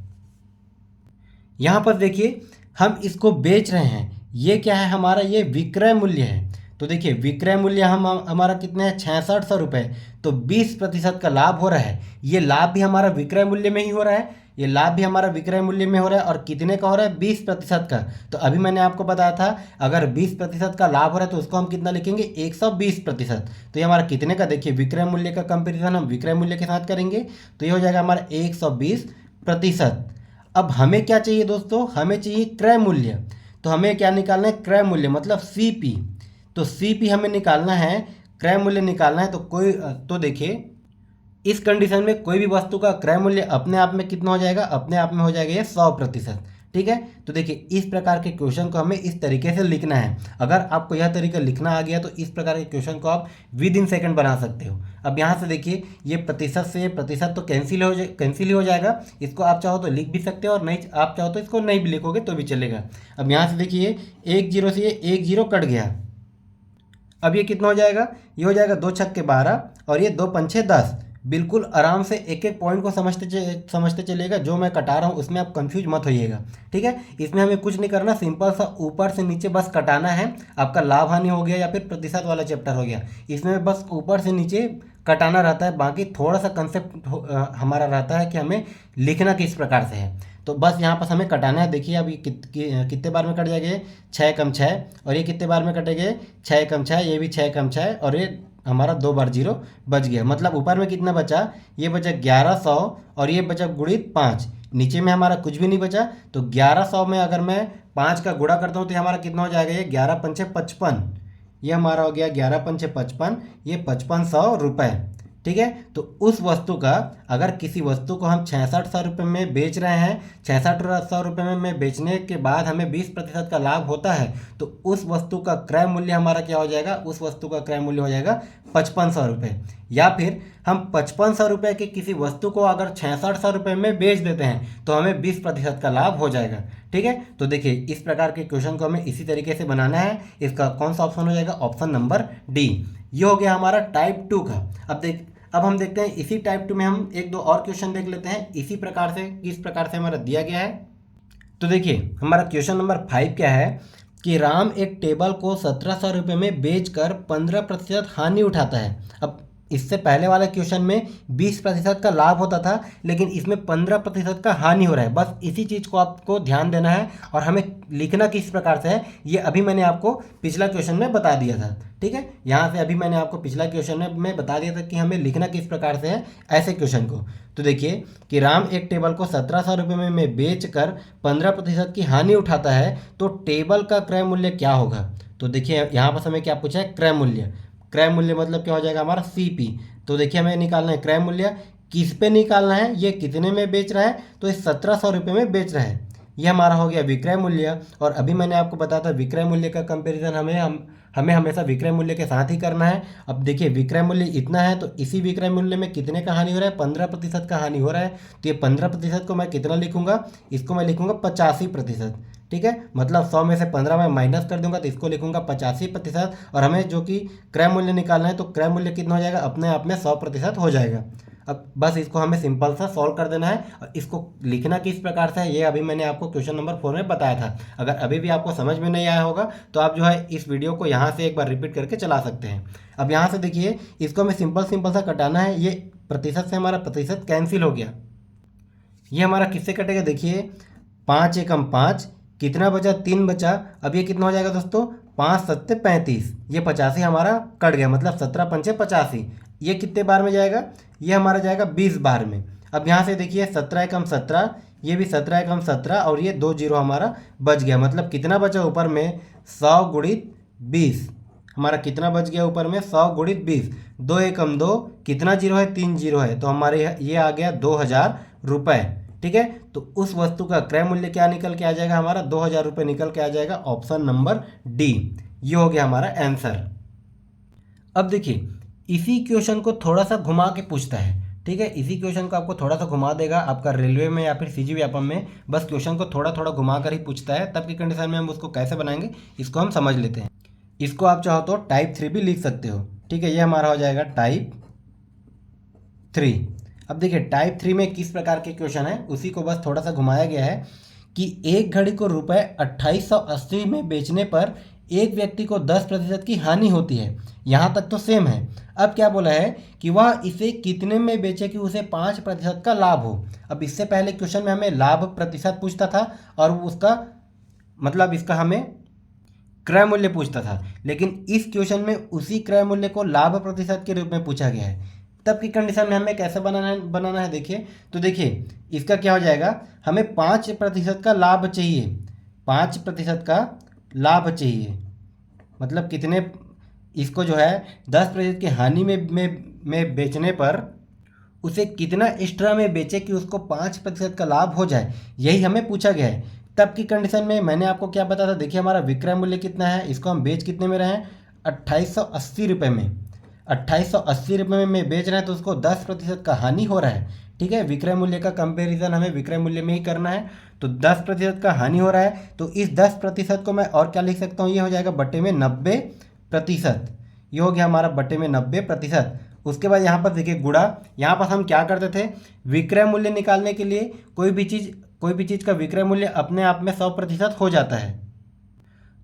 यहाँ पर देखिए हम इसको बेच रहे हैं, ये क्या है हमारा, ये विक्रय मूल्य है। तो देखिए विक्रय मूल्य हमारा कितने हैं 6600 रुपये, तो 20% का लाभ हो रहा है। ये लाभ भी हमारा विक्रय मूल्य में ही हो रहा है, ये लाभ भी हमारा विक्रय मूल्य में हो रहा है, और कितने का हो रहा है 20% का। तो अभी मैंने आपको बताया था अगर 20% का लाभ हो रहा है तो उसको हम कितना लिखेंगे 120%। तो ये हमारा कितने का, देखिए विक्रय मूल्य का कंपेरिजन हम विक्रय मूल्य के साथ करेंगे, तो ये हो जाएगा हमारा 120%। अब हमें क्या चाहिए दोस्तों, हमें चाहिए क्रय मूल्य। तो हमें क्या निकालना है, क्रय मूल्य मतलब सीपी। तो सीपी हमें निकालना है, क्रय मूल्य निकालना है। तो देखिए इस कंडीशन में कोई भी वस्तु का क्रय मूल्य अपने आप में कितना हो जाएगा, अपने आप में हो जाएगा ये 100%। ठीक है, तो देखिए इस प्रकार के क्वेश्चन को हमें इस तरीके से लिखना है। अगर आपको यह तरीका लिखना आ गया तो इस प्रकार के क्वेश्चन को आप विद इन सेकंड बना सकते हो। अब यहाँ से देखिए ये प्रतिशत से प्रतिशत तो कैंसिल ही हो जाएगा, इसको आप चाहो तो लिख भी सकते हो, और नहीं आप चाहो तो इसको नहीं भी लिखोगे तो भी चलेगा। अब यहाँ से देखिए 1 0 से ये 1 0 कट गया, अब ये कितना हो जाएगा, ये हो जाएगा 2 छक्के 12 और ये 2 पंछे 10। बिल्कुल आराम से एक एक पॉइंट को समझते चलिएगा, जो मैं कटा रहा हूँ उसमें आप कंफ्यूज मत होइएगा। ठीक है, इसमें हमें कुछ नहीं करना, सिंपल सा ऊपर से नीचे बस कटाना है। आपका लाभ हानि हो गया या फिर प्रतिशत वाला चैप्टर हो गया, इसमें बस ऊपर से नीचे कटाना रहता है। बाकी थोड़ा सा कंसेप्ट हमारा रहता है कि हमें लिखना किस प्रकार से है, तो बस यहाँ पर हमें कटाना है। देखिए अब ये कितने बार में कट जाएंगे, 6 कम 6, और ये कितने बार में कटेंगे 6 कम 6, ये भी 6 कम 6, और ये हमारा 2 बार 0 बच गया। मतलब ऊपर में कितना बचा, ये बचा 1100 और ये बचा गुणित 5, नीचे में हमारा कुछ भी नहीं बचा। तो 1100 में अगर मैं 5 का गुणा करता हूँ तो हमारा कितना हो जाएगा, ये 11 पंचे 55, ये हमारा हो गया 11 पंचे 55, ये 5500 रुपये। ठीक है, तो उस वस्तु का अगर किसी वस्तु को हम 6600 रुपये में बेच रहे हैं, 6600 रुपये में बेचने के बाद हमें 20% का लाभ होता है, तो उस वस्तु का क्रय मूल्य हमारा क्या हो जाएगा, उस वस्तु का क्रय मूल्य हो जाएगा 5500 रुपये। या फिर हम 5500 रुपये की किसी वस्तु को अगर 6600 रुपये में बेच देते हैं तो हमें 20% का लाभ हो जाएगा। ठीक है, तो देखिए इस प्रकार के क्वेश्चन को हमें इसी तरीके से बनाना है। इसका कौन सा ऑप्शन हो जाएगा, ऑप्शन नंबर डी। ये हो गया हमारा टाइप 2 का। अब हम देखते हैं इसी टाइप 2 में हम एक दो और क्वेश्चन देख लेते हैं, इसी प्रकार से किस प्रकार से हमारा दिया गया है। तो देखिए हमारा क्वेश्चन नंबर 5 क्या है कि राम एक टेबल को 1700 रुपये में बेचकर 15% हानि उठाता है। अब इससे पहले वाले क्वेश्चन में 20% का लाभ होता था, लेकिन इसमें 15% का हानि हो रहा है। बस इसी चीज़ को आपको ध्यान देना है और हमें लिखना किस प्रकार से है ये अभी मैंने आपको पिछला क्वेश्चन में बता दिया था। ठीक है, यहाँ से अभी मैंने आपको पिछला क्वेश्चन में बता दिया था कि हमें लिखना किस प्रकार से है ऐसे क्वेश्चन को। तो देखिए कि राम एक टेबल को 1700 रुपये में बेच कर 15% की हानि उठाता है, तो टेबल का क्रय मूल्य क्या होगा। तो देखिए यहाँ पर हमें क्या पूछा है, क्रय मूल्य। क्रय मूल्य मतलब क्या हो जाएगा हमारा CP। तो देखिए हमें निकालना है क्रय मूल्य, किस पे निकालना है, ये कितने में बेच रहा है, तो इस 1700 रुपये में बेच रहा है। ये हमारा हो गया विक्रय मूल्य। और अभी मैंने आपको बताया था विक्रय मूल्य का कंपैरिजन हमें हमेशा विक्रय मूल्य के साथ ही करना है। अब देखिए विक्रय मूल्य इतना है, तो इसी विक्रय मूल्य में कितने का हानि हो रहा है, 15% का हानि हो रहा है। तो ये 15% को मैं कितना लिखूंगा, इसको मैं लिखूंगा 85%। ठीक है, मतलब 100 में से 15 मैं माइनस कर दूंगा, तो इसको लिखूंगा 85%। और हमें जो कि क्रय मूल्य निकालना है, तो क्रय मूल्य कितना हो जाएगा, अपने आप में 100% हो जाएगा। अब बस इसको हमें सिंपल सा सॉल्व कर देना है। और इसको लिखना किस प्रकार से है ये अभी मैंने आपको क्वेश्चन नंबर 4 में बताया था। अगर अभी भी आपको समझ में नहीं आया होगा तो आप जो है इस वीडियो को यहाँ से एक बार रिपीट करके चला सकते हैं। अब यहाँ से देखिए इसको हमें सिंपल सा कटाना है। ये प्रतिशत से हमारा प्रतिशत कैंसिल हो गया। ये हमारा किससे कटेगा, देखिए 5 एकम 5, कितना बचा, 3 बचा। अब ये कितना हो जाएगा दोस्तों, 5 सत्ते 35, ये 85 हमारा कट गया, मतलब 17 पंचे 85। ये कितने बार में जाएगा, ये हमारा जाएगा 20 बार में। अब यहाँ से देखिए 17 एकम 17, ये भी 17 एकम 17, और ये 2 जीरो हमारा बच गया। मतलब कितना बचा ऊपर में, 100 गुणित 20। हमारा कितना बच गया ऊपर में, 100 गुणित 20। 2 एकम 2, कितना जीरो है, 3 जीरो है, तो हमारे ये आ गया 2000 रुपये। ठीक है, तो उस वस्तु का क्रय मूल्य क्या निकल के आ जाएगा, हमारा 2000 रुपये निकल के आ जाएगा। ऑप्शन नंबर डी, ये हो गया हमारा आंसर। अब देखिए इसी क्वेश्चन को थोड़ा सा घुमा के पूछता है। ठीक है, इसी क्वेश्चन को आपको थोड़ा सा घुमा देगा आपका रेलवे में या फिर CG व्यापम में। बस क्वेश्चन को थोड़ा थोड़ा घुमा कर ही पूछता है, तब की कंडीशन में हम उसको कैसे बनाएंगे इसको हम समझ लेते हैं। इसको आप चाहो तो टाइप 3 भी लिख सकते हो। ठीक है, ये हमारा हो जाएगा टाइप 3। अब देखिए टाइप 3 में किस प्रकार के क्वेश्चन है उसी को बस थोड़ा सा घुमाया गया है कि एक घड़ी को रुपए 2880 में बेचने पर एक व्यक्ति को 10% की हानि होती है। यहाँ तक तो सेम है। अब क्या बोला है कि वह इसे कितने में बेचे कि उसे 5% का लाभ हो। अब इससे पहले क्वेश्चन में हमें लाभ प्रतिशत पूछता था और उसका मतलब इसका हमें क्रय मूल्य पूछता था, लेकिन इस क्वेश्चन में उसी क्रय मूल्य को लाभ प्रतिशत के रूप में पूछा गया है। तब की कंडीशन में हमें कैसे बनाना है देखिए। तो देखिए इसका क्या हो जाएगा, हमें 5% का लाभ चाहिए। 5% का लाभ चाहिए, मतलब कितने, इसको जो है 10% की हानि में बेचने पर उसे कितना एक्स्ट्रा में बेचे कि उसको 5% का लाभ हो जाए, यही हमें पूछा गया है। तब की कंडीशन में मैंने आपको क्या बताया था, देखिए हमारा विक्रय मूल्य कितना है, इसको हम बेच कितने में रहे हैं, 2880 रुपये में। 2880 रुपये में बेच रहे हैं, तो उसको 10% का हानि हो रहा है। ठीक है, विक्रय मूल्य का कंपैरिजन हमें विक्रय मूल्य में ही करना है। तो 10% का हानि हो रहा है, तो इस 10% को मैं और क्या लिख सकता हूँ, ये हो जाएगा बटे में 90%। ये हो गया हमारा बटे में 90%। उसके बाद यहाँ पर देखिए गुणा, यहाँ पर हम क्या करते थे, विक्रय मूल्य निकालने के लिए कोई भी चीज़ का विक्रय मूल्य अपने आप में 100% हो जाता है,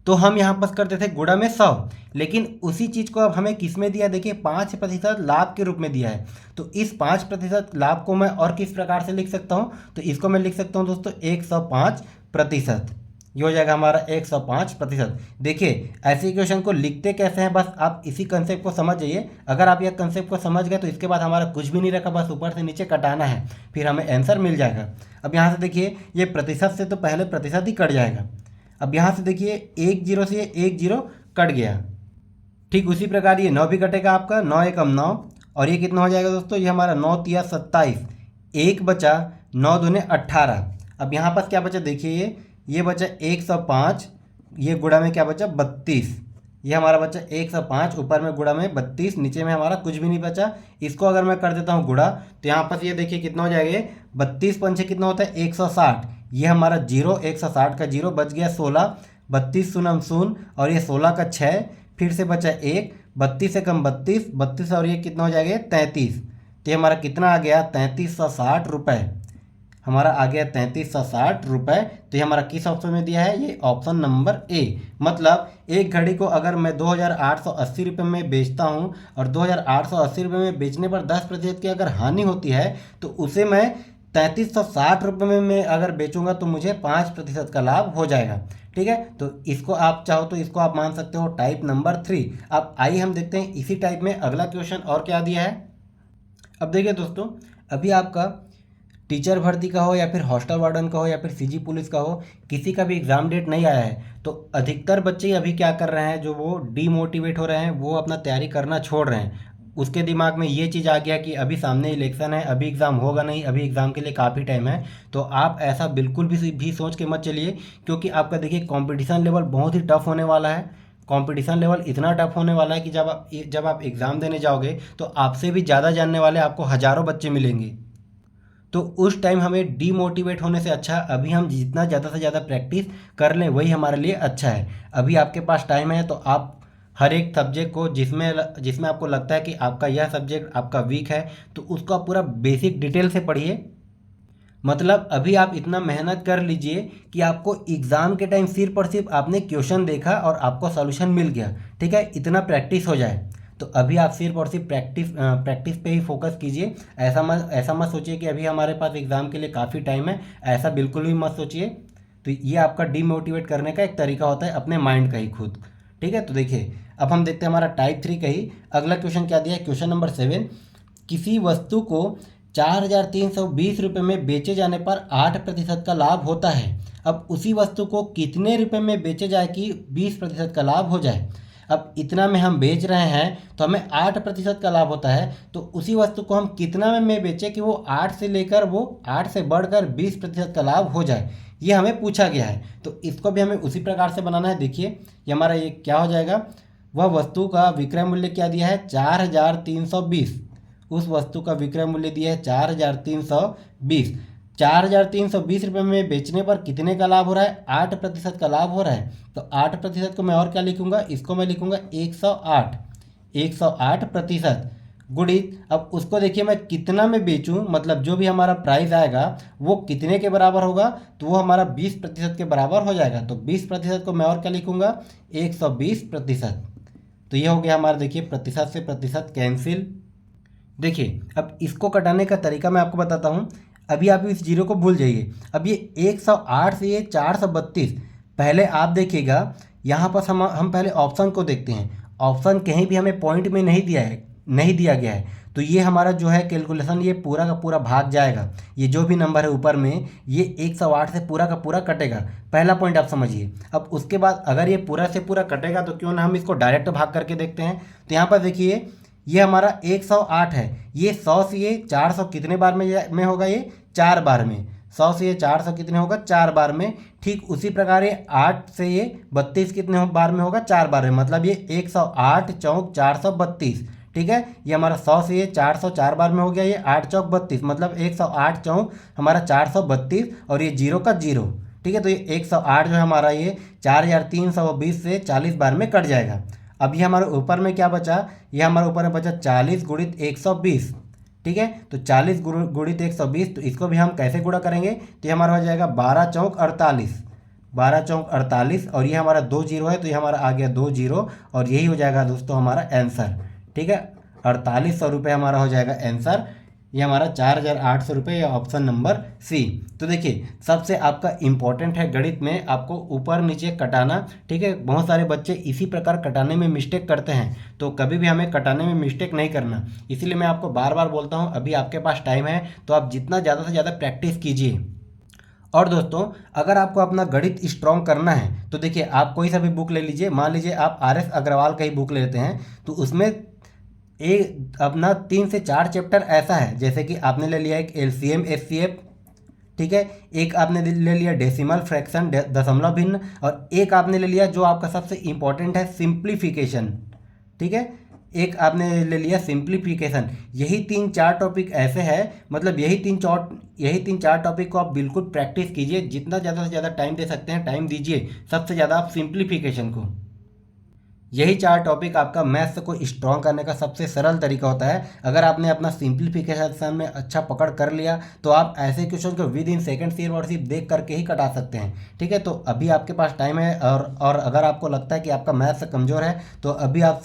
तो हम यहाँ पर करते थे गुणा में 100। लेकिन उसी चीज़ को अब हमें किस में दिया, देखिए 5% लाभ के रूप में दिया है। तो इस 5% लाभ को मैं और किस प्रकार से लिख सकता हूँ, तो इसको मैं लिख सकता हूँ दोस्तों 105%। ये हो जाएगा हमारा 105%। देखिए ऐसे इक्वेशन को लिखते कैसे हैं, बस आप इसी कंसेप्ट को समझ जाइए। अगर आप यह कंसेप्ट को समझ गए तो इसके बाद हमारा कुछ भी नहीं रखा, बस ऊपर से नीचे कटाना है, फिर हमें आंसर मिल जाएगा। अब यहाँ से देखिए ये प्रतिशत से तो पहले प्रतिशत ही कट जाएगा। अब यहाँ से देखिए 1 जीरो से 1 जीरो कट गया। ठीक उसी प्रकार ये 9 भी कटेगा आपका, 9 एकम 9, और ये कितना हो जाएगा दोस्तों, ये हमारा 9 तिया 27, 1 बचा, 9 दूने 18। अब यहाँ पर क्या बचा, देखिए ये बचा 105, ये गुणा में क्या बचा 32, ये हमारा बचा 105, ऊपर में गुणा में 32, नीचे में हमारा कुछ भी नहीं बचा। इसको अगर मैं कर देता हूँ गुणा, तो यहाँ पर ये देखिए कितना हो जाएगा, 32 पंचे कितना होता है 160, ये हमारा जीरो, 160 का जीरो बच गया 16, 32 शून्य शून्य, और ये 16 का 6, फिर से बचा 1, 32 से कम 32, 32 और ये कितना हो जाएगा 33, तो ये हमारा कितना आ गया 3360 रुपये। हमारा आ गया 3360 रुपये। तो ये हमारा किस ऑप्शन में दिया है? ये ऑप्शन नंबर ए। मतलब एक घड़ी को अगर मैं 2880 रुपये में बेचता हूँ और 2880 रुपये में बेचने पर 10% की अगर हानि होती है तो उसे मैं 3360 रुपये में मैं अगर बेचूंगा तो मुझे 5% का लाभ हो जाएगा। ठीक है, तो इसको आप चाहो तो इसको आप मान सकते हो टाइप नंबर 3। अब आइए हम देखते हैं इसी टाइप में अगला क्वेश्चन और क्या दिया है। अब देखिए दोस्तों, अभी आपका टीचर भर्ती का हो या फिर हॉस्टल वार्डन का हो या फिर सीजी पुलिस का हो, किसी का भी एग्ज़ाम डेट नहीं आया है तो अधिकतर बच्चे अभी क्या कर रहे हैं, जो वो डीमोटिवेट हो रहे हैं, वो अपना तैयारी करना छोड़ रहे हैं। उसके दिमाग में ये चीज़ आ गया कि अभी सामने इलेक्शन है, अभी एग्ज़ाम होगा नहीं, अभी एग्ज़ाम के लिए काफ़ी टाइम है। तो आप ऐसा बिल्कुल भी सोच के मत चलिए, क्योंकि आपका देखिए कंपटीशन लेवल बहुत ही टफ होने वाला है। कंपटीशन लेवल इतना टफ होने वाला है कि जब आप एग्ज़ाम देने जाओगे तो आपसे भी ज़्यादा जानने वाले आपको हज़ारों बच्चे मिलेंगे। तो उस टाइम हमें डीमोटिवेट होने से अच्छा अभी हम जितना ज़्यादा से ज़्यादा प्रैक्टिस कर लें वही हमारे लिए अच्छा है। अभी आपके पास टाइम है तो आप हर एक सब्जेक्ट को जिसमें जिसमें आपको लगता है कि आपका यह सब्जेक्ट आपका वीक है तो उसको आप पूरा बेसिक डिटेल से पढ़िए। मतलब अभी आप इतना मेहनत कर लीजिए कि आपको एग्ज़ाम के टाइम सिर्फ और सिर्फ आपने क्वेश्चन देखा और आपको सॉल्यूशन मिल गया। ठीक है, इतना प्रैक्टिस हो जाए। तो अभी आप सिर्फ और सिर्फ प्रैक्टिस पे ही फोकस कीजिए। ऐसा मत सोचिए कि अभी हमारे पास एग्ज़ाम के लिए काफ़ी टाइम है, ऐसा बिल्कुल भी मत सोचिए। तो ये आपका डीमोटिवेट करने का एक तरीका होता है अपने माइंड का ही खुद। ठीक है, तो देखिए अब हम देखते हैं हमारा टाइप 3 का ही अगला क्वेश्चन क्या दिया है। क्वेश्चन नंबर 7, किसी वस्तु को 4320 रुपये में बेचे जाने पर 8% का लाभ होता है। अब उसी वस्तु को कितने रुपए में बेचे जाए कि 20% का लाभ हो जाए। अब इतना में हम बेच रहे हैं तो हमें 8% का लाभ होता है, तो उसी वस्तु को हम कितना में बेचें कि वो 8 से लेकर वो 8 से बढ़कर 20% का लाभ हो जाए, ये हमें पूछा गया है। तो इसको भी हमें उसी प्रकार से बनाना है। देखिए ये हमारा ये क्या हो जाएगा, वह वस्तु का विक्रय मूल्य क्या दिया है 4320। उस वस्तु का विक्रय मूल्य दिया है 4320। 4320 रुपये में बेचने पर कितने का लाभ हो रहा है? 8% का लाभ हो रहा है। तो 8% को मैं और क्या लिखूंगा, इसको मैं लिखूंगा 108। 108% गुणित, अब उसको देखिए मैं कितना में बेचूं, मतलब जो भी हमारा प्राइस आएगा वो कितने के बराबर होगा, तो वो हमारा 20% के बराबर हो जाएगा। तो 20% को मैं और क्या लिखूंगा 120%। तो ये हो गया हमारा, देखिए प्रतिशत से प्रतिशत कैंसिल। देखिए अब इसको कटाने का तरीका मैं आपको बताता हूँ। अभी आप इस जीरो को भूल जाइए। अब ये 108 से ये 432, पहले आप देखिएगा यहाँ पर हम पहले ऑप्शन को देखते हैं। ऑप्शन कहीं भी हमें पॉइंट में नहीं दिया गया है। तो ये हमारा जो है कैलकुलेशन ये पूरा का पूरा भाग जाएगा। ये जो भी नंबर है ऊपर में ये 108 से पूरा का पूरा कटेगा। पहला पॉइंट आप समझिए। अब उसके बाद अगर ये पूरा से पूरा कटेगा तो क्यों ना हम इसको डायरेक्ट भाग करके देखते हैं। तो यहाँ पर देखिए ये हमारा 108 है, ये 100 से ये 400 कितने बार में होगा, ये 4 बार में। 100 से ये 400 कितने होगा, 4 बार में। ठीक उसी प्रकार ये 8 से ये 32 कितने बार में होगा, 4 बार में। मतलब ये 108 चौक 432। ठीक है, ये हमारा 100 से ये 400 4 बार में हो गया, ये 8 चौक 32, मतलब 108 चौक हमारा 432 और ये जीरो का जीरो। ठीक है, तो ये 108 जो है हमारा ये 4320 से 40 बार में कट जाएगा। अब ये हमारे ऊपर में क्या बचा, ये हमारे ऊपर में बचा 40 गुणित 120। ठीक है, तो 40 गुणित 120, तो इसको भी हम कैसे गुणा करेंगे, तो ये हमारा हो जाएगा 12 चौक 48। 12 चौक 48 और ये हमारा 2 जीरो है तो ये हमारा आ गया 2 जीरो और यही हो जाएगा दोस्तों हमारा आंसर। ठीक है, 4800 रुपये हमारा हो जाएगा आंसर। ये हमारा 4800 रुपये, या ऑप्शन नंबर सी। तो देखिए सबसे आपका इम्पोर्टेंट है गणित में आपको ऊपर नीचे कटाना। ठीक है, बहुत सारे बच्चे इसी प्रकार कटाने में मिस्टेक करते हैं, तो कभी भी हमें कटाने में मिस्टेक नहीं करना। इसीलिए मैं आपको बार बार बोलता हूँ अभी आपके पास टाइम है तो आप जितना ज़्यादा से ज़्यादा प्रैक्टिस कीजिए। और दोस्तों अगर आपको अपना गणित स्ट्रॉन्ग करना है तो देखिए आप कोई सा भी बुक ले लीजिए। मान लीजिए आप RS अग्रवाल का ही बुक लेते हैं तो उसमें एक अपना 3 से 4 चैप्टर ऐसा है, जैसे कि आपने ले लिया एक LCM HCF। ठीक है, एक आपने ले लिया डेसिमल फ्रैक्शन दशमलव भिन्न, और एक आपने ले लिया जो आपका सबसे इंपॉर्टेंट है सिंप्लीफिकेशन। ठीक है, एक आपने ले लिया सिंप्लीफिकेशन। यही 3-4 टॉपिक ऐसे हैं, मतलब यही तीन चार टॉपिक को आप बिल्कुल प्रैक्टिस कीजिए। जितना ज़्यादा से ज़्यादा टाइम दे सकते हैं टाइम दीजिए, सबसे ज़्यादा आप सिंप्लीफिकेशन को। यही 4 टॉपिक आपका मैथ्स को स्ट्रॉन्ग करने का सबसे सरल तरीका होता है। अगर आपने अपना सिंप्लीफिकेशन में अच्छा पकड़ कर लिया तो आप ऐसे क्वेश्चन को विद इन सेकंड सिर्फ और सिर्फ देख करके ही कटा सकते हैं। ठीक है, तो अभी आपके पास टाइम है, और अगर आपको लगता है कि आपका मैथ्स कमज़ोर है तो अभी आप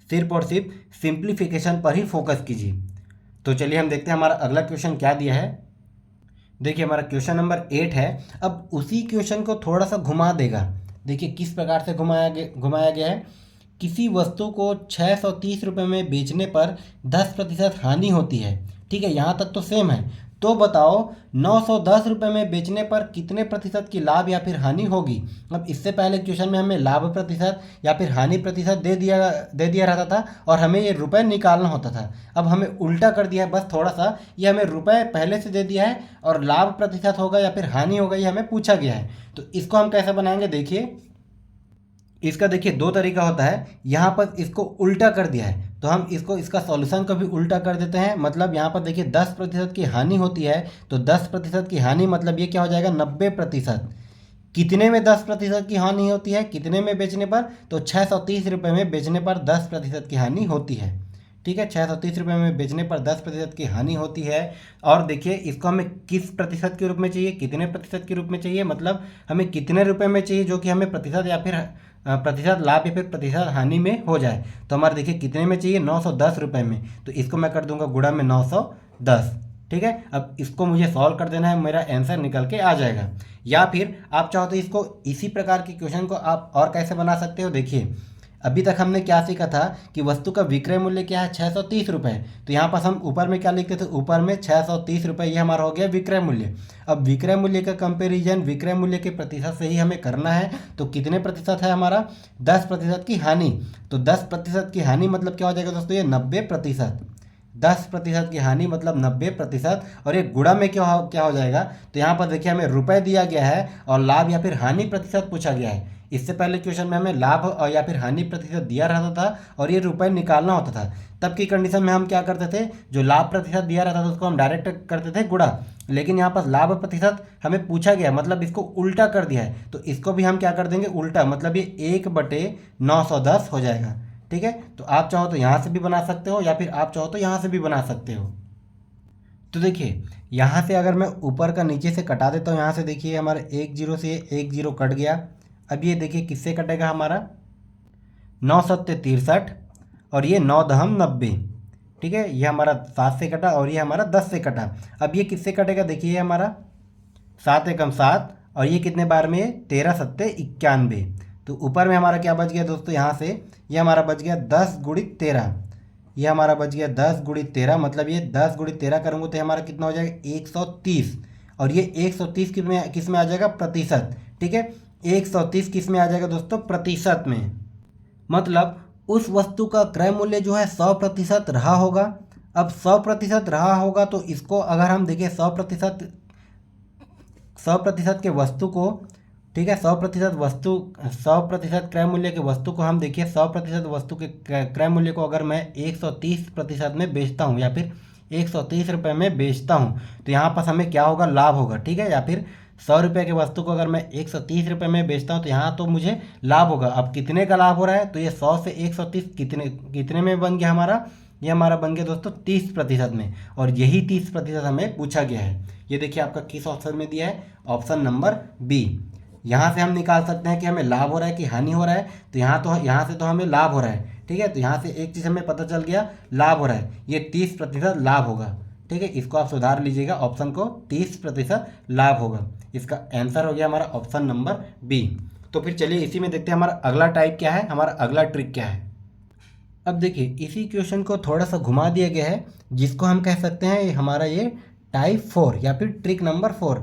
सिर्फ और सिर्फ सिंप्लीफिकेशन पर ही फोकस कीजिए। तो चलिए हम देखते हैं हमारा अगला क्वेश्चन क्या दिया है। देखिए हमारा क्वेश्चन नंबर 8 है। अब उसी क्वेश्चन को थोड़ा सा घुमा देगा। देखिए किस प्रकार से घुमाया गया है। किसी वस्तु को 630 रुपये में बेचने पर 10% हानि होती है। ठीक है, यहाँ तक तो सेम है। तो बताओ 910 रुपये में बेचने पर कितने प्रतिशत की लाभ या फिर हानि होगी। अब इससे पहले क्वेश्चन में हमें लाभ प्रतिशत या फिर हानि प्रतिशत दे दिया रहता था और हमें ये रुपए निकालना होता था। अब हमें उल्टा कर दिया है बस थोड़ा सा। ये हमें रुपए पहले से दे दिया है और लाभ प्रतिशत होगा या फिर हानि होगा ये हमें पूछा गया है। तो इसको हम कैसे बनाएंगे, देखिए इसका देखिए 2 तरीका होता है। यहाँ पर इसको उल्टा कर दिया है तो हम इसका सॉल्यूशन को भी उल्टा कर देते हैं। मतलब यहाँ पर देखिए 10% की हानि होती है तो 10% की हानि मतलब ये क्या हो जाएगा 90%। कितने में 10% की हानि होती है, कितने में बेचने पर, तो 630 रुपये में बेचने पर 10% की हानि होती है। ठीक है, 630 रुपये में बेचने पर 10% की हानि होती है। और देखिए इसको हमें किस प्रतिशत के रूप में चाहिए, कितने प्रतिशत के रूप में चाहिए, मतलब हमें कितने रुपए में चाहिए जो कि हमें प्रतिशत या फिर प्रतिशत लाभ या फिर प्रतिशत हानि में हो जाए। तो हमारे देखिए कितने में चाहिए 910 रुपये में, तो इसको मैं कर दूंगा गुणा में 910। ठीक है, अब इसको मुझे सॉल्व कर देना है, मेरा आंसर निकल के आ जाएगा। या फिर आप चाहो तो इसको इसी प्रकार के क्वेश्चन को आप और कैसे बना सकते हो। देखिए अभी तक हमने क्या सीखा था कि वस्तु का विक्रय मूल्य क्या है 630 रुपये। तो यहाँ पर हम ऊपर में क्या लिखते थे, ऊपर में 630 रुपये, ये हमारा हो गया विक्रय मूल्य। अब विक्रय मूल्य का कंपेरिजन विक्रय मूल्य के प्रतिशत से ही हमें करना है। तो कितने प्रतिशत है हमारा 10% की हानि। तो 10% की हानि मतलब क्या हो जाएगा दोस्तों, ये 90%। 10% की हानि मतलब 90%। और ये गुणा में क्या हो जाएगा, तो यहाँ पर देखिए हमें रुपए दिया गया है और लाभ या फिर हानि प्रतिशत पूछा गया है। इससे पहले क्वेश्चन में हमें लाभ और या फिर हानि प्रतिशत दिया रहता था और ये रुपए निकालना होता था। तब की कंडीशन में हम क्या करते थे, जो लाभ प्रतिशत दिया रहता था उसको हम डायरेक्ट करते थे गुणा। लेकिन यहाँ पर लाभ प्रतिशत हमें पूछा गया मतलब इसको उल्टा कर दिया है। तो इसको भी हम क्या कर देंगे उल्टा, मतलब ये 1/910 हो जाएगा। ठीक है, तो आप चाहो तो यहाँ से भी बना सकते हो या फिर आप चाहो तो यहाँ से भी बना सकते हो। तो देखिए यहाँ से अगर मैं ऊपर का नीचे से कटा देता हूँ, यहाँ से देखिए हमारा 10 से 10 कट गया। अब ये देखिए किससे कटेगा हमारा 9×7=63 और ये 9×10=90। ठीक है, ये हमारा 7 से कटा और ये हमारा 10 से कटा। अब ये किससे कटेगा, देखिए ये हमारा 7×1=7 और ये कितने बार में 13×7=91। तो ऊपर में हमारा क्या बच गया दोस्तों, यहाँ से ये हमारा बच गया 10×13। ये हमारा बच गया 10×13, मतलब ये 10×13 करूँगा तो हमारा कितना हो जाएगा 130। और ये 130 किस में आ जाएगा, प्रतिशत। ठीक है, 130 किस में आ जाएगा दोस्तों, प्रतिशत में। मतलब उस वस्तु का क्रय मूल्य जो है 100% रहा होगा। अब 100% रहा होगा तो इसको अगर हम देखें 100% के वस्तु को, ठीक है, 100% क्रय मूल्य के वस्तु को हम देखिए 100% वस्तु के क्रय मूल्य को अगर मैं 130% में बेचता हूँ या फिर 130 रुपये में बेचता हूँ तो यहाँ पर हमें क्या होगा, लाभ होगा। ठीक है, या फिर 100 रुपये के वस्तु को अगर मैं 130 रुपये में बेचता हूँ तो यहाँ तो मुझे लाभ होगा। अब कितने का लाभ हो रहा है, तो ये 100 से 130 कितने में बन गया हमारा, ये हमारा बन गया दोस्तों 30% में। और यही 30% हमें पूछा गया है। ये देखिए आपका किस ऑप्शन में दिया है, ऑप्शन नंबर बी। यहाँ से हम निकाल सकते हैं कि हमें लाभ हो रहा है कि हानि हो रहा है। तो यहाँ से तो हमें लाभ हो रहा है। ठीक है, तो यहाँ से एक चीज़ हमें पता चल गया, लाभ हो रहा है, ये 30% लाभ होगा। ठीक है, इसको आप सुधार लीजिएगा, ऑप्शन को 30% लाभ होगा। इसका आंसर हो गया हमारा ऑप्शन नंबर बी। तो फिर चलिए इसी में देखते हैं हमारा अगला टाइप क्या है, हमारा अगला ट्रिक क्या है। अब देखिए इसी क्वेश्चन को थोड़ा सा घुमा दिया गया है जिसको हम कह सकते हैं हमारा ये टाइप 4 या फिर ट्रिक नंबर 4।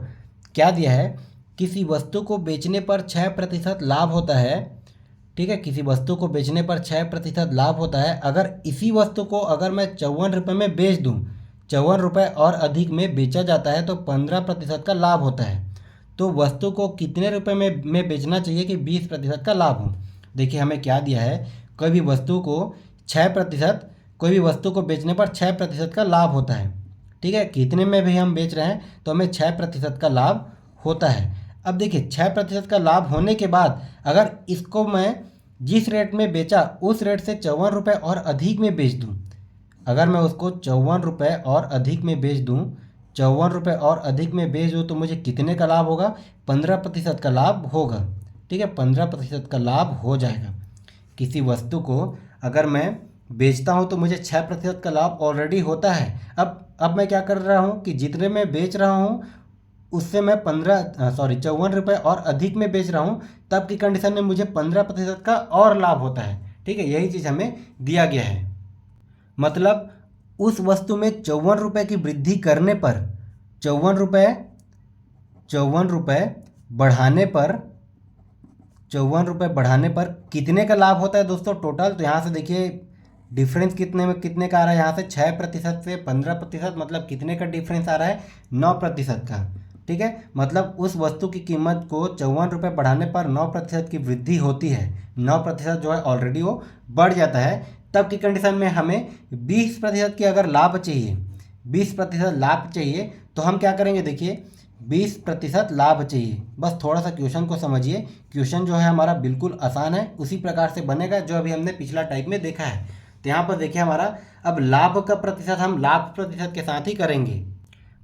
क्या दिया है, किसी वस्तु को बेचने पर 6% लाभ होता है। ठीक है, किसी वस्तु को बेचने पर 6% लाभ होता है। अगर इसी वस्तु को अगर मैं 54 रुपये में बेच दूँ, 54 रुपये और अधिक में बेचा जाता है तो 15% का लाभ होता है। तो वस्तु को कितने रुपए में बेचना चाहिए कि 20% का लाभ हो। देखिए हमें क्या दिया है, कोई भी वस्तु को 6%, कोई भी वस्तु को बेचने पर 6% का लाभ होता है। ठीक है, कितने में भी हम बेच रहे हैं तो हमें 6% का लाभ होता है। अब देखिए 6% का लाभ होने के बाद अगर इसको मैं जिस रेट में बेचा उस रेट से 54 रुपये और अधिक में बेच दूँ, अगर मैं उसको 54 रुपये और अधिक में बेच दूँ, 54 रुपये और अधिक में बेच दूँ तो मुझे कितने का लाभ होगा? 15% का लाभ होगा। ठीक है, 15% का लाभ हो जाएगा। किसी वस्तु को अगर मैं बेचता हूँ तो मुझे 6% का लाभ ऑलरेडी होता है। अब मैं क्या कर रहा हूँ कि जितने में बेच रहा हूँ उससे मैं 54 रुपये और अधिक में बेच रहा हूँ, तब की कंडीशन में मुझे 15% का और लाभ होता है। ठीक है, यही चीज़ हमें दिया गया है। मतलब उस वस्तु में 54 रुपये की वृद्धि करने पर 54 रुपये बढ़ाने पर 54 रुपये बढ़ाने पर कितने का लाभ होता है दोस्तों टोटल? तो यहाँ से देखिए डिफरेंस कितने का आ रहा है। यहाँ से 6% से 15%, मतलब कितने का डिफरेंस आ रहा है? 9% का। ठीक है, मतलब उस वस्तु की कीमत को 54 रुपये बढ़ाने पर 9% की वृद्धि होती है। 9% जो है ऑलरेडी वो बढ़ जाता है। तब की कंडीशन में हमें 20% की अगर लाभ चाहिए, 20% लाभ चाहिए, तो हम क्या करेंगे? देखिए 20% लाभ चाहिए। बस थोड़ा सा क्वेश्चन को समझिए। क्वेश्चन जो है हमारा बिल्कुल आसान है, उसी प्रकार से बनेगा जो अभी हमने पिछला टाइप में देखा है। तो यहाँ पर देखिए हमारा अब लाभ का प्रतिशत हम लाभ प्रतिशत के साथ ही करेंगे।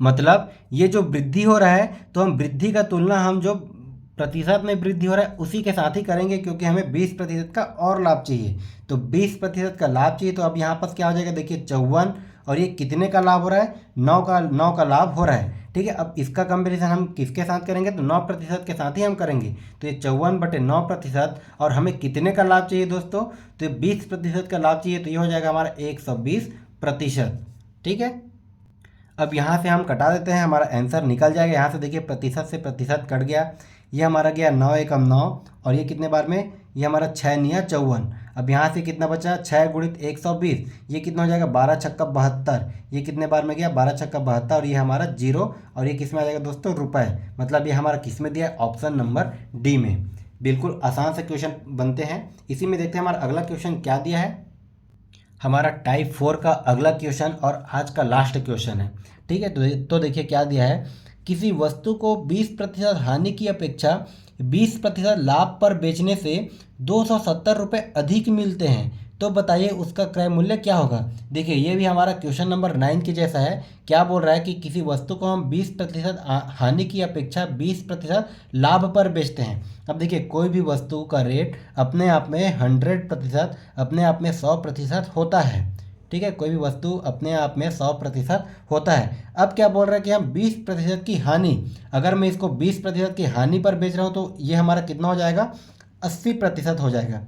मतलब ये जो वृद्धि हो रहा है तो हम वृद्धि का तुलना हम जो प्रतिशत में वृद्धि हो रहा है उसी के साथ ही करेंगे, क्योंकि हमें 20% का और लाभ चाहिए। तो 20% का लाभ चाहिए, तो अब यहाँ पर क्या हो जाएगा? देखिए 54, और ये कितने का लाभ हो रहा है? 9 का लाभ हो रहा है। ठीक है, अब इसका कंपेरिजन हम किसके साथ करेंगे? तो 9% के साथ ही हम करेंगे। तो ये 54/9%, और हमें कितने का लाभ चाहिए दोस्तों? तो 20% का लाभ चाहिए, तो ये हो जाएगा हमारा 120%। ठीक है, अब यहाँ से हम कटा देते हैं, हमारा आंसर निकल जाएगा। यहाँ से देखिए प्रतिशत से प्रतिशत कट गया, ये हमारा गया 9 एकम 9, और ये कितने बार में? ये हमारा 6 निया 54। अब यहाँ से कितना बचा? 6 गुणित 120, ये कितना हो जाएगा? 12 छक्का 72। ये कितने बार में गया? 12 छक्का 72, और ये हमारा जीरो, और ये किस में आ जाएगा दोस्तों? रुपए। मतलब ये हमारा किस में दिया है? ऑप्शन नंबर डी में। बिल्कुल आसान से क्वेश्चन बनते हैं। इसी में देखते हैं हमारा अगला क्वेश्चन क्या दिया है। हमारा टाइप 4 का अगला क्वेश्चन और आज का लास्ट क्वेश्चन है। ठीक है, तो देखिए क्या दिया है। किसी वस्तु को 20% हानि की अपेक्षा 20% लाभ पर बेचने से 270 रुपये अधिक मिलते हैं, तो बताइए उसका क्रय मूल्य क्या होगा? देखिए ये भी हमारा क्वेश्चन नंबर 9 के जैसा है। क्या बोल रहा है कि किसी वस्तु को हम 20% हानि की अपेक्षा 20% लाभ पर बेचते हैं। अब देखिए कोई भी वस्तु का रेट अपने आप में 100%, अपने आप में 100% होता है। ठीक है, कोई भी वस्तु अपने आप में 100% होता है। अब क्या बोल रहा है कि हम 20% की हानि, अगर मैं इसको 20% की हानि पर बेच रहा हूँ तो ये हमारा कितना हो जाएगा? 80% हो जाएगा।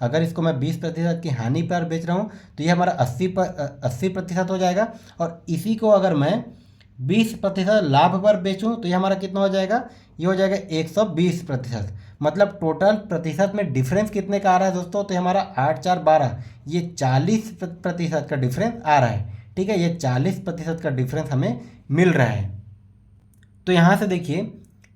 अगर इसको मैं 20% की हानि पर बेच रहा हूँ तो ये हमारा 80% हो जाएगा। और इसी को अगर मैं 20% लाभ पर बेचूँ तो ये हमारा कितना हो जाएगा? ये हो जाएगा 120%। मतलब टोटल प्रतिशत में डिफरेंस कितने का आ रहा है दोस्तों? तो ये हमारा 8 4 12, ये 40% का डिफरेंस आ रहा है। ठीक है, ये 40% का डिफरेंस हमें मिल रहा है। तो यहाँ से देखिए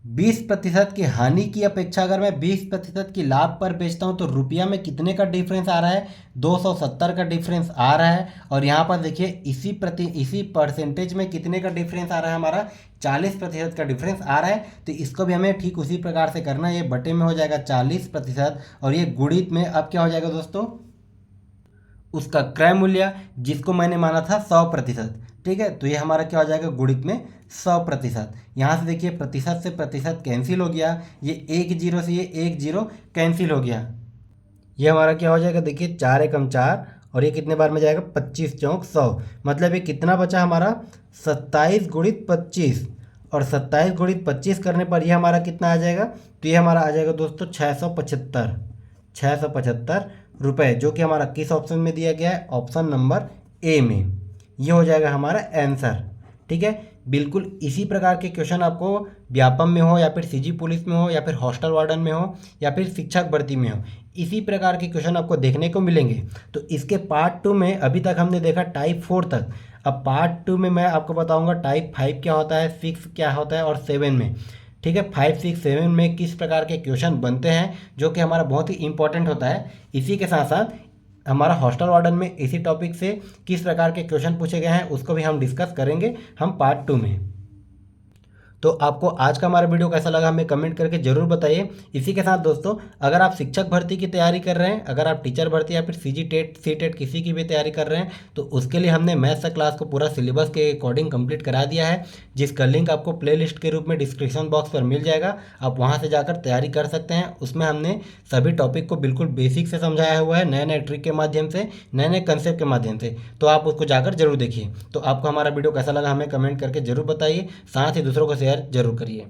20% की हानि की अपेक्षा अगर मैं 20% की लाभ पर बेचता हूँ तो रुपया में कितने का डिफरेंस आ रहा है? 270 का डिफरेंस आ रहा है। और यहाँ पर देखिए इसी परसेंटेज में कितने का डिफरेंस आ रहा है? हमारा 40% का डिफरेंस आ रहा है। तो इसको भी हमें ठीक उसी प्रकार से करना है। ये बटे में हो जाएगा 40%, और ये गुणित में अब क्या हो जाएगा दोस्तों? उसका क्रय मूल्य, जिसको मैंने माना था 100%। ठीक है, तो ये हमारा क्या हो जाएगा? गुणित में 100%। यहाँ से देखिए प्रतिशत से प्रतिशत कैंसिल हो गया, ये एक जीरो से ये एक जीरो कैंसिल हो गया। ये हमारा क्या हो जाएगा? देखिए 4 एकम 4, और ये कितने बार में जाएगा? 25 चौक 100। मतलब ये कितना बचा हमारा? 27 गुणित 25, और 27 गुणित 25 करने पर ये हमारा कितना आ जाएगा? तो ये हमारा आ जाएगा दोस्तों 675 रुपये, जो कि हमारा किस ऑप्शन में दिया गया है? ऑप्शन नंबर ए में। ये हो जाएगा हमारा आंसर। ठीक है, बिल्कुल इसी प्रकार के क्वेश्चन आपको व्यापम में हो, या फिर सीजी पुलिस में हो, या फिर हॉस्टल वार्डन में हो, या फिर शिक्षक भर्ती में हो, इसी प्रकार के क्वेश्चन आपको देखने को मिलेंगे। तो इसके पार्ट 2 में अभी तक हमने देखा टाइप 4 तक। अब पार्ट 2 में मैं आपको बताऊंगा टाइप 5 क्या होता है, 6 क्या होता है, और 7 में। ठीक है, 5 6 7 में किस प्रकार के क्वेश्चन बनते हैं, जो कि हमारा बहुत ही इंपॉर्टेंट होता है। इसी के साथ साथ हमारा हॉस्टल वार्डन में इसी टॉपिक से किस प्रकार के क्वेश्चन पूछे गए हैं उसको भी हम डिस्कस करेंगे हम पार्ट 2 में। तो आपको आज का हमारा वीडियो कैसा लगा हमें कमेंट करके ज़रूर बताइए। इसी के साथ दोस्तों, अगर आप शिक्षक भर्ती की तैयारी कर रहे हैं, अगर आप टीचर भर्ती या फिर सीजी टेट सी टेट किसी की भी तैयारी कर रहे हैं, तो उसके लिए हमने मैथ्स का क्लास को पूरा सिलेबस के अकॉर्डिंग कंप्लीट करा दिया है, जिसका लिंक आपको प्लेलिस्ट के रूप में डिस्क्रिप्शन बॉक्स पर मिल जाएगा। आप वहां से जाकर तैयारी कर सकते हैं। उसमें हमने सभी टॉपिक को बिल्कुल बेसिक से समझाया हुआ है, नए नए ट्रिक के माध्यम से, नए नए कंसेप्ट के माध्यम से। तो आप उसको जाकर जरूर देखिए। तो आपको हमारा वीडियो कैसा लगा हमें कमेंट करके जरूर बताइए, साथ ही दूसरों को शेयर जरूर करिए।